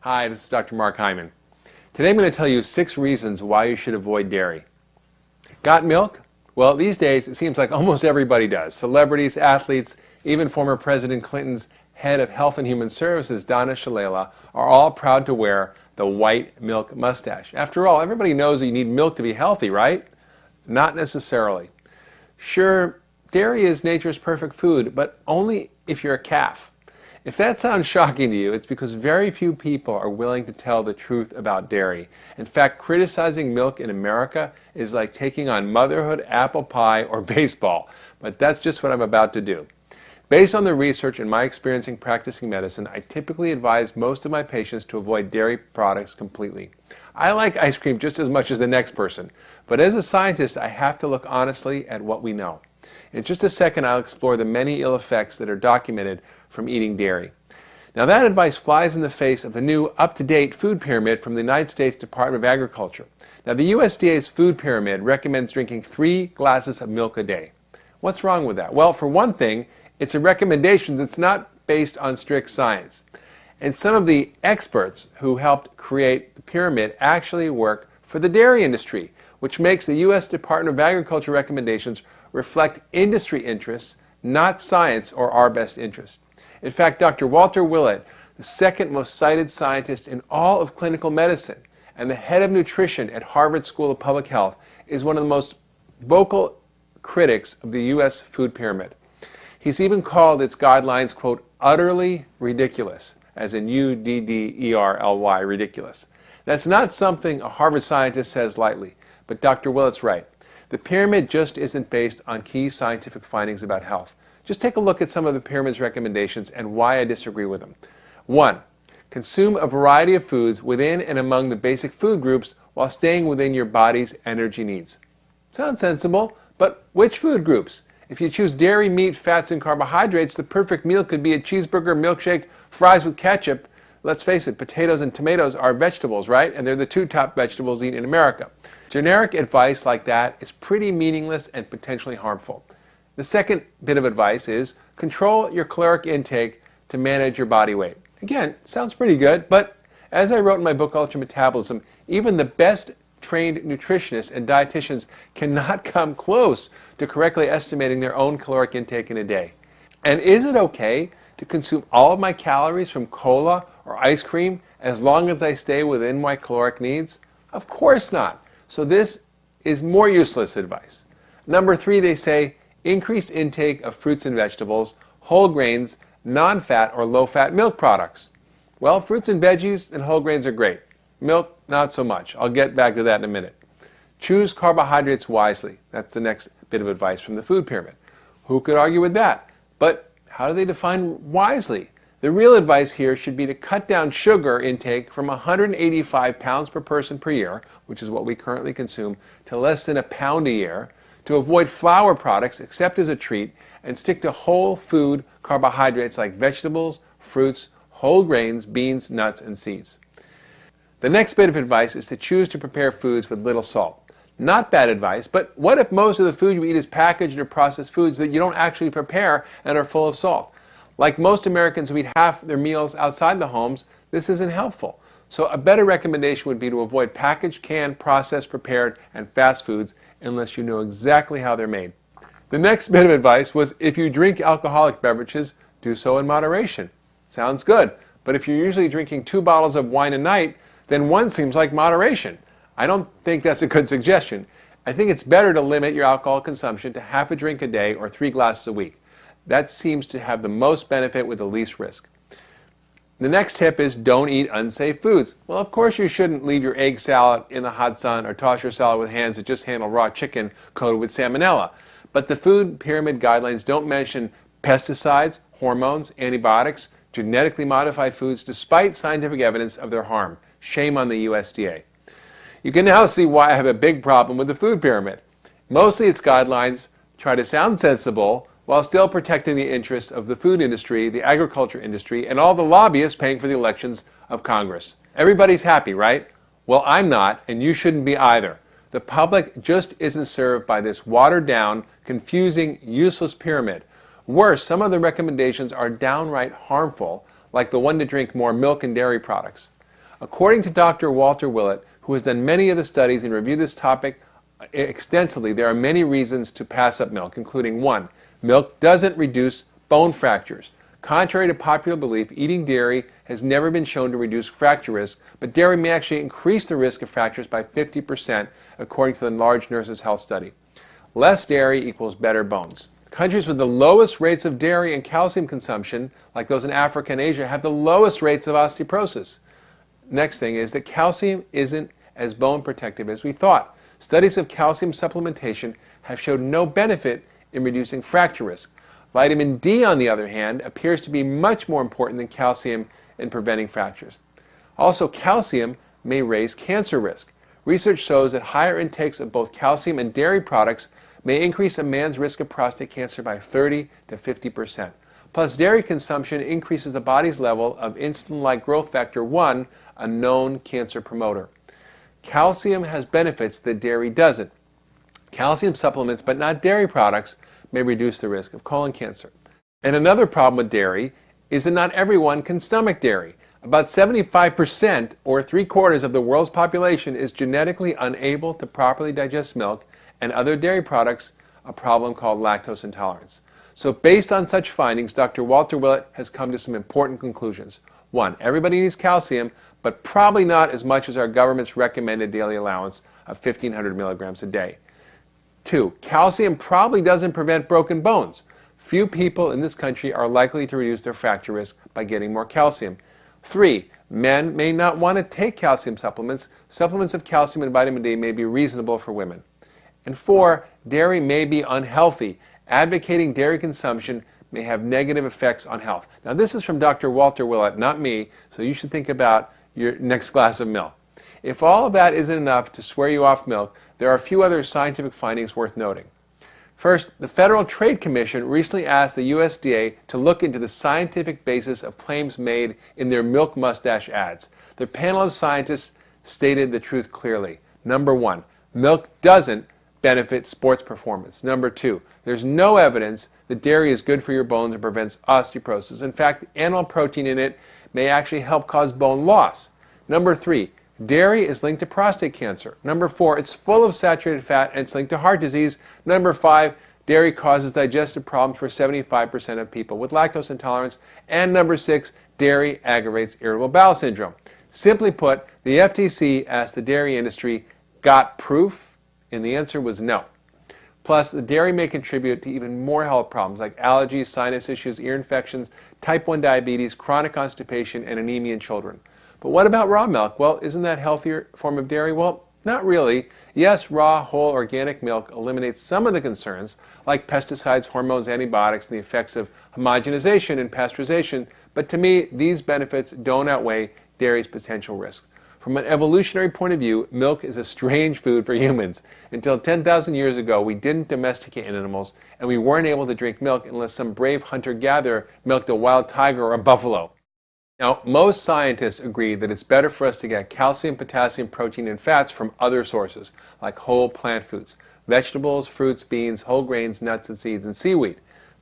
Hi, this is Dr. Mark Hyman. Today I'm going to tell you 6 reasons why you should avoid dairy. Got milk? Well, these days it seems like almost everybody does. Celebrities, athletes, even former President Clinton's head of Health and Human Services, Donna Shalala, are all proud to wear the white milk mustache. After all, everybody knows that you need milk to be healthy, right? Not necessarily. Sure, dairy is nature's perfect food, but only if you're a calf. If that sounds shocking to you, it's because very few people are willing to tell the truth about dairy. In fact, criticizing milk in America is like taking on motherhood, apple pie, or baseball. But that's just what I'm about to do. Based on the research and my experience in practicing medicine, I typically advise most of my patients to avoid dairy products completely. I like ice cream just as much as the next person, but as a scientist, I have to look honestly at what we know. In just a second, I'll explore the many ill effects that are documented from eating dairy. Now, that advice flies in the face of the new up-to-date food pyramid from the United States Department of Agriculture. Now, the USDA's food pyramid recommends drinking 3 glasses of milk a day. What's wrong with that? Well, for one thing, it's a recommendation that's not based on strict science. And some of the experts who helped create the pyramid actually work for the dairy industry, which makes the U.S. Department of Agriculture recommendations reflect industry interests, not science or our best interest. In fact, Dr. Walter Willett, the second most cited scientist in all of clinical medicine and the head of nutrition at Harvard School of Public Health, is one of the most vocal critics of the U.S. food pyramid. He's even called its guidelines, quote, utterly ridiculous, as in U-D-D-E-R-L-Y, ridiculous. That's not something a Harvard scientist says lightly, but Dr. Willett's right. The pyramid just isn't based on key scientific findings about health. Just take a look at some of the pyramid's recommendations and why I disagree with them. 1. Consume a variety of foods within and among the basic food groups while staying within your body's energy needs. Sounds sensible, but which food groups? If you choose dairy, meat, fats, and carbohydrates, the perfect meal could be a cheeseburger, milkshake, fries with ketchup. Let's face it, potatoes and tomatoes are vegetables, right? And they're the 2 top vegetables eaten in America. Generic advice like that is pretty meaningless and potentially harmful. The second bit of advice is control your caloric intake to manage your body weight. Again, sounds pretty good, but as I wrote in my book, Ultra Metabolism, even the best trained nutritionists and dietitians cannot come close to correctly estimating their own caloric intake in a day. And is it okay to consume all of my calories from cola or ice cream as long as I stay within my caloric needs? Of course not. So this is more useless advice. Number 3, they say increase intake of fruits and vegetables, whole grains, non-fat or low-fat milk products. Well, fruits and veggies and whole grains are great. Milk, not so much. I'll get back to that in a minute. Choose carbohydrates wisely. That's the next bit of advice from the food pyramid. Who could argue with that? But how do they define wisely? The real advice here should be to cut down sugar intake from 185 pounds per person per year, which is what we currently consume, to less than a pound a year, to avoid flour products except as a treat, and stick to whole food carbohydrates like vegetables, fruits, whole grains, beans, nuts, and seeds. The next bit of advice is to choose to prepare foods with little salt. Not bad advice, but what if most of the food you eat is packaged or processed foods that you don't actually prepare and are full of salt? Like most Americans who eat half their meals outside the homes, this isn't helpful. So a better recommendation would be to avoid packaged, canned, processed, prepared, and fast foods unless you know exactly how they're made. The next bit of advice was if you drink alcoholic beverages, do so in moderation. Sounds good, but if you're usually drinking 2 bottles of wine a night, then 1 seems like moderation. I don't think that's a good suggestion. I think it's better to limit your alcohol consumption to half a drink a day or 3 glasses a week. That seems to have the most benefit with the least risk. The next tip is don't eat unsafe foods. Well, of course you shouldn't leave your egg salad in the hot sun or toss your salad with hands that just handle raw chicken coated with salmonella. But the food pyramid guidelines don't mention pesticides, hormones, antibiotics, genetically modified foods despite scientific evidence of their harm. Shame on the USDA. You can now see why I have a big problem with the food pyramid. Mostly its guidelines try to sound sensible while still protecting the interests of the food industry, the agriculture industry, and all the lobbyists paying for the elections of Congress. Everybody's happy, right? Well, I'm not, and you shouldn't be either. The public just isn't served by this watered-down, confusing, useless pyramid. Worse, some of the recommendations are downright harmful, like the one to drink more milk and dairy products. According to Dr. Walter Willett, who has done many of the studies and reviewed this topic extensively, there are many reasons to pass up milk, including 1. Milk doesn't reduce bone fractures. Contrary to popular belief, eating dairy has never been shown to reduce fracture risk, but dairy may actually increase the risk of fractures by 50%, according to the Large Nurses' Health Study. Less dairy equals better bones. Countries with the lowest rates of dairy and calcium consumption, like those in Africa and Asia, have the lowest rates of osteoporosis. Next thing is that calcium isn't as bone protective as we thought. Studies of calcium supplementation have showed no benefit in reducing fracture risk. Vitamin D, on the other hand, appears to be much more important than calcium in preventing fractures. Also, calcium may raise cancer risk. Research shows that higher intakes of both calcium and dairy products may increase a man's risk of prostate cancer by 30 to 50%. Plus, dairy consumption increases the body's level of insulin-like growth factor 1, a known cancer promoter. Calcium has benefits that dairy doesn't. Calcium supplements, but not dairy products, may reduce the risk of colon cancer. And another problem with dairy is that not everyone can stomach dairy. About 75%, or 3/4 of the world's population, is genetically unable to properly digest milk and other dairy products, a problem called lactose intolerance. So based on such findings, Dr. Walter Willett has come to some important conclusions. 1. Everybody needs calcium, but probably not as much as our government's recommended daily allowance of 1,500 milligrams a day. 2. Calcium probably doesn't prevent broken bones. Few people in this country are likely to reduce their fracture risk by getting more calcium. 3. Men may not want to take calcium supplements. Supplements of calcium and vitamin D may be reasonable for women. And 4. Dairy may be unhealthy. Advocating dairy consumption may have negative effects on health. Now, this is from Dr. Walter Willett, not me, so you should think about your next glass of milk. If all of that isn't enough to swear you off milk, there are a few other scientific findings worth noting. First, the Federal Trade Commission recently asked the USDA to look into the scientific basis of claims made in their milk mustache ads. The panel of scientists stated the truth clearly. Number 1, milk doesn't benefit sports performance. Number 2, there's no evidence that dairy is good for your bones and prevents osteoporosis. In fact, animal protein in it may actually help cause bone loss. Number 3, dairy is linked to prostate cancer. Number 4, it's full of saturated fat and it's linked to heart disease. Number 5, dairy causes digestive problems for 75% of people with lactose intolerance. And number 6, dairy aggravates irritable bowel syndrome. Simply put, the FTC asked the dairy industry, got proof? And the answer was no. Plus, the dairy may contribute to even more health problems like allergies, sinus issues, ear infections, type 1 diabetes, chronic constipation, and anemia in children. But what about raw milk? Well, isn't that a healthier form of dairy? Well, not really. Yes, raw, whole, organic milk eliminates some of the concerns, like pesticides, hormones, antibiotics, and the effects of homogenization and pasteurization, but to me, these benefits don't outweigh dairy's potential risks. From an evolutionary point of view, milk is a strange food for humans. Until 10,000 years ago, we didn't domesticate animals, and we weren't able to drink milk unless some brave hunter-gatherer milked a wild tiger or a buffalo. Now, most scientists agree that it's better for us to get calcium, potassium, protein, and fats from other sources, like whole plant foods, vegetables, fruits, beans, whole grains, nuts and seeds, and seaweed.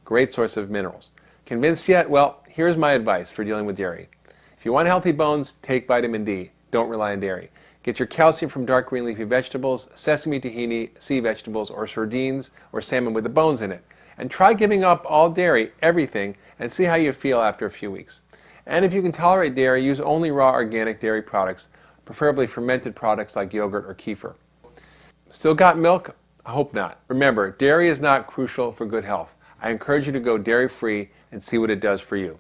Great source of minerals. Convinced yet? Well, here's my advice for dealing with dairy. If you want healthy bones, take vitamin D. Don't rely on dairy. Get your calcium from dark green leafy vegetables, sesame, tahini, sea vegetables, or sardines or salmon with the bones in it. And try giving up all dairy, everything, and see how you feel after a few weeks. And if you can tolerate dairy, use only raw organic dairy products, preferably fermented products like yogurt or kefir. Still got milk? I hope not. Remember, dairy is not crucial for good health. I encourage you to go dairy-free and see what it does for you.